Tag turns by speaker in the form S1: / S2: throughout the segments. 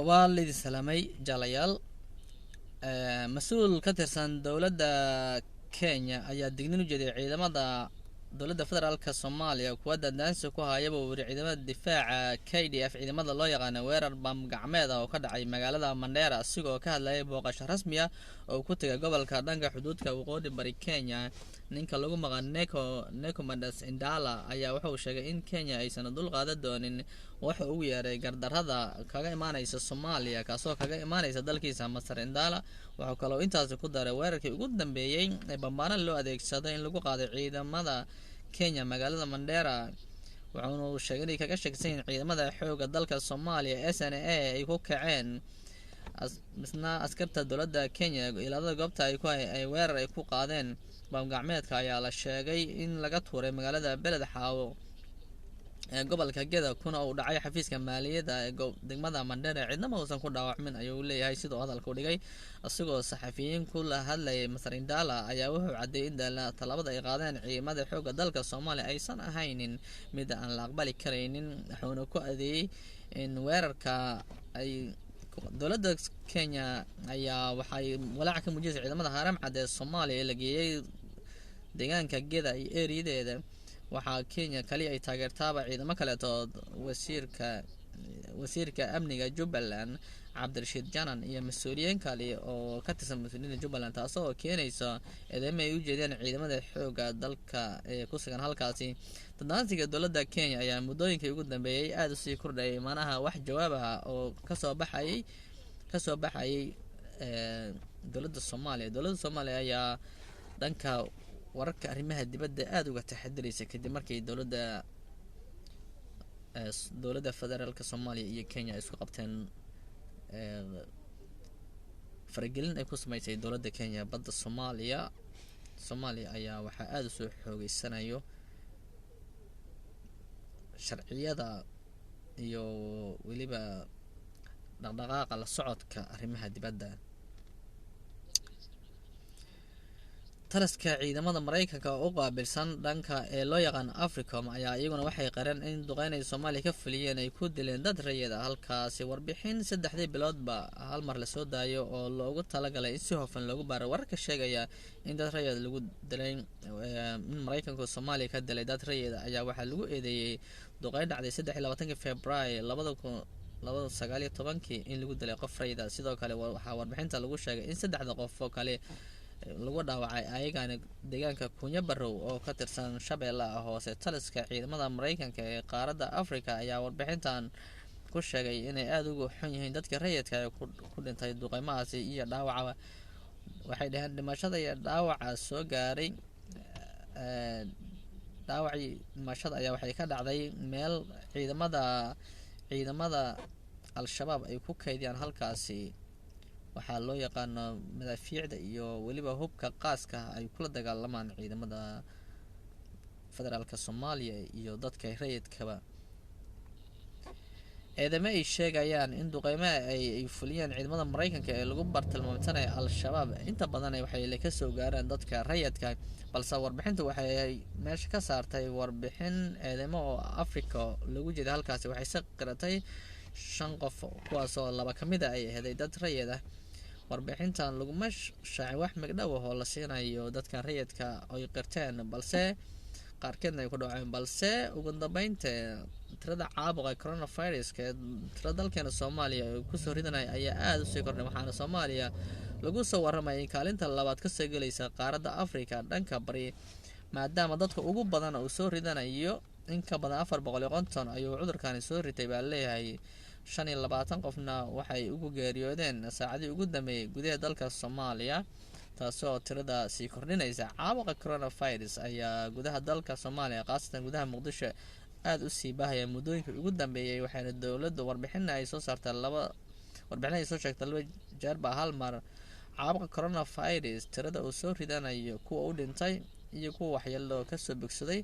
S1: waa lidin salaamay jaalayaal. Mas-uul ka tirsan dowladda Kenya ayaa digniin u jeediyay ciidamada dowladda federaalka Soomaaliya kuwa dandaansi ku hayaba uu ciidamada difaaca KDF ciidamada loo yaqaan weerar bam gacmeed oo ka dhacay magaalada Mandera asigoo ka hadlayay booqasho rasmi ah oo ku tagay gobolka dhanka xuduudka waqooyi bari Kenya. ninka lagu maqan Nekomadas Indala ayaa wuxuu sheegay in Kenya aysan dul qaadan doonin waxa uu yeeray gardarrada kaga imaanaysa Soomaaliya kaasoo kaga imaanaysa dalkiisa Masar. Indala wuxuu kaloo intaas ku daray weerarkii ugu dambeeyay ee bambaana loo adeegsaday in lagu qaaday ciidamada Kenya magaalada Mandera wuxuuna sheegay inay kaga shaqeeyeen ciidamada xoogga dalka Soomaaliya SNA ay ku kaceen misna askarta dowladda Kenya ilaalada goobta ay weerar ay ku qaadeen bam gacmeedka ayaa la sheegay in laga tuuray magaalada Beled Xaawo ee gobolka Gedo kuna uu dhacay xafiiska maaliyadda ee degmada Mandera. Ciidamada uusan ku dhaawacmin ayuu leeyahay sidoo hadalku dhigay asagoo saxafiyiin ku la hadlayay Masar. Indala ayaa wuxuu cadeeyay in talabada ay qaadeen ciidamada xoogga dalka Soomaaliya aysan ahaynin mid aan la aqbali kareynin wuxuuna ku adeeyay in weerarka ay dowladda Kenya ayaa waxay walaac ka muujisay ciidamada haram cad ee Soomaaliya la geeyay deegaanka Gedo iyo eeriyadeeda. waxaa Kenya kali ay taageertaaba ciidamo kale oo wasiirka amniga Jubbaland Cabdirashiid Janan iyo mas'uuliyiin kale oo ka tirsan mas'uuliyiinta Jubbaland taasoo keenaysa eedeymo ay u jeedeen ciidamada xoogga dalka ee ku sugan halkaasi. Dandaansiga dowladda Kenya ayaa muddooyinkii ugu dambeeyay aad u sii kordhayay manaha wax jawaab ah oo ka soo baxayay dowladda Soomaaliya ayaa dhanka wararka arrimaha dibadda aad uga taxadiraysa kadib markii dowladda federaalka Soomaaliya iyo Kenya isku qabteen faragelin ay ku sameysay dowladda Kenya badda Soomaaliya ayaa waxaa aad u soo xoogeysanayo sharciyada iyo weliba dhaqdhaqaaqa la socodka arrimaha dibadda. taraska ciidamada Mareykanka oo u qaabilsan dhanka ee loo yaqaan Africom ayaa iyaguna waxay qareen in duqeynay Soomaaliya ka fuliyeen ay ku dileen dad rayid ah halkaasi. warbixin 3 biloodba hal mar la soo daayo oo loogu talagalay in si hufan loogu baaro wararka sheegaya in dad rayid lagu dilay in Mareykanka Soomaaliya ka dilay dad rayid ayaa waxaa lagu eedeeyay duqeyn dhacday 23 Febraayo 2019 in lagu dilay qof rayid ah. sidoo kale waxaa warbixinta lagu sheegay in 3 qof oo kale lagu dhaawacay ayagana deegaanka Kunya Barrow oo ka tirsan Shabeellaha Hoose. taliska ciidamada Mareykanka ee qaaradda Afrika ayaa warbixintan ku sheegay inay aad ugu xun yihiin dadka rayidka ee ku dhintay duqeymahaasi iyo dhaawaca. waxay dhaheen dhimashada iyo dhaawaca soo gaaray dhimashada ayaa waxay ka dhacday meel ciidamada Al-Shabaab ay ku kaydiyaan halkaasi waxaa loo yaqaano madaafiicda iyo weliba hubka qaaska ay kula dagaalamaan ciidamada federaalka Soomaaliya iyo dadka rayidkaba. eedeymo ay sheegayaan in duqeymo ay fuliyeen ciidamada Mareykanka ee lagu bartilmaamay Al-Shabaab inta badan waxay ka soo gaareen dadka rayidka balse warbixintu waxay meesha ka saartay warbixin eedeymo oo Afrika lagu jeeday halkaasi. waxay saqratay 5 qof kuwaas oo 2 kamid ah ay ahayd dad rayid ah. warbixintan laguma shaacin wax magdhow oo la siinayo dadka rayidka ay qirteen balse qaarkeedna ay ku dhaceen balse ugu dambeynta tirada caabuqa coronavirus ee tirada dalkeena Soomaaliya ku soo ridanay ayaa aad u sii kordhay waxaana Soomaaliya lagu soo waramay in kaalinta labaad ka soo galaysa qaaradda Afrika dhanka bari maadaama dadka ugu badan uu soo ridanayo in ka badan 450 ayuu cudurkan soo ritay baa leeyahay 25 qofna waxay ugu geeriyoodeen saacadii ugu dambeeyay gudaha dalka Soomaaliya taasoo tirada sii kordhinaysa. caabuqa coronavirus ayaa gudaha dalka Soomaaliya qaasatan gudaha Muqdisho aad u sii baahaya muddooyinkii ugu dambeeyay waxaana dowladda warbixin ay soo saartay 2 jeer hal mar caabuqa coronavirus tirada uu soo ridanayo kuwa u dhintay iyo kuwa waxyeello ka soo bogsaday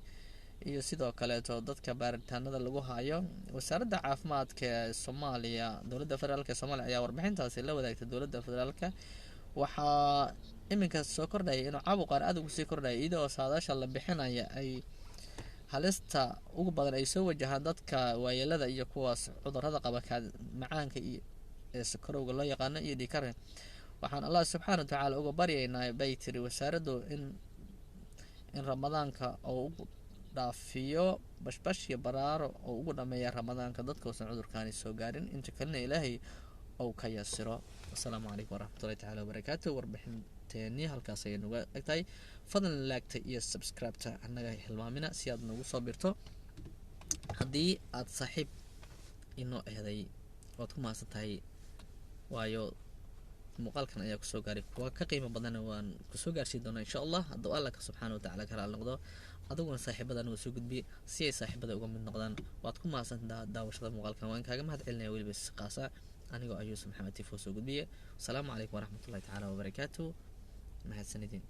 S1: iyo sidoo kale dadka baaritaanada lagu hayo. wasaaradda caafimaadka ee Soomaaliya dowladda federaalka Soomaaliya ayaa warbixintaasi la wadaagtay dowladda federaalka. waxaa iminka soo kordhaya inuu caabuqan aad ugu sii kordhayo iyadoo saadaasha la bixinaya ay halista ugu badan ay soo wajahaan dadka waayeelada iyo kuwaas cudurrada qaba macaanka ee sakarowga loo yaqaano iyo dhiikarka. waxaan allah subxaana watacaala uga baryaynaa bay tiri wasaaraddu in ramadaanka oo ugu dhaafiyo bashbash iyo baraaro oo ugu dhameeya ramadaanka dadka uusan cudurkaani soo gaarin, inta kalena ilaahay ou ka yasiro. asalaamu calaykum waraxmatullahi tacaala wabarakaatu. warbixinteennii halkaas ayay nuga egtahay. fadlan laagta iyo subscribeta annaga hilmaamina si aad nagu soo birto. haddii aad saaxiib inoo ehday waad ku mahadsan tahay, waayo muuqaalkan ayaa kusoo gaaray kuwa ka qiimo badan waan kusoo gaarsiin doonaa insha allah hadduu alla ka subxaana watacaala ka raali noqdo. adiguna saaxiibada nagu soo gudbiye si ay saaxiibada uga mid noqdaan. waad ku mahadsantahay daawashada muuqaalkan, waan kaaga mahad celinaya weliba si qaasa anigoo ayuusuf maxamed tifo soo gudbiye. asalaamu calaykum waraxmatullahi tacaala wabarakaatu. mahadsanidin.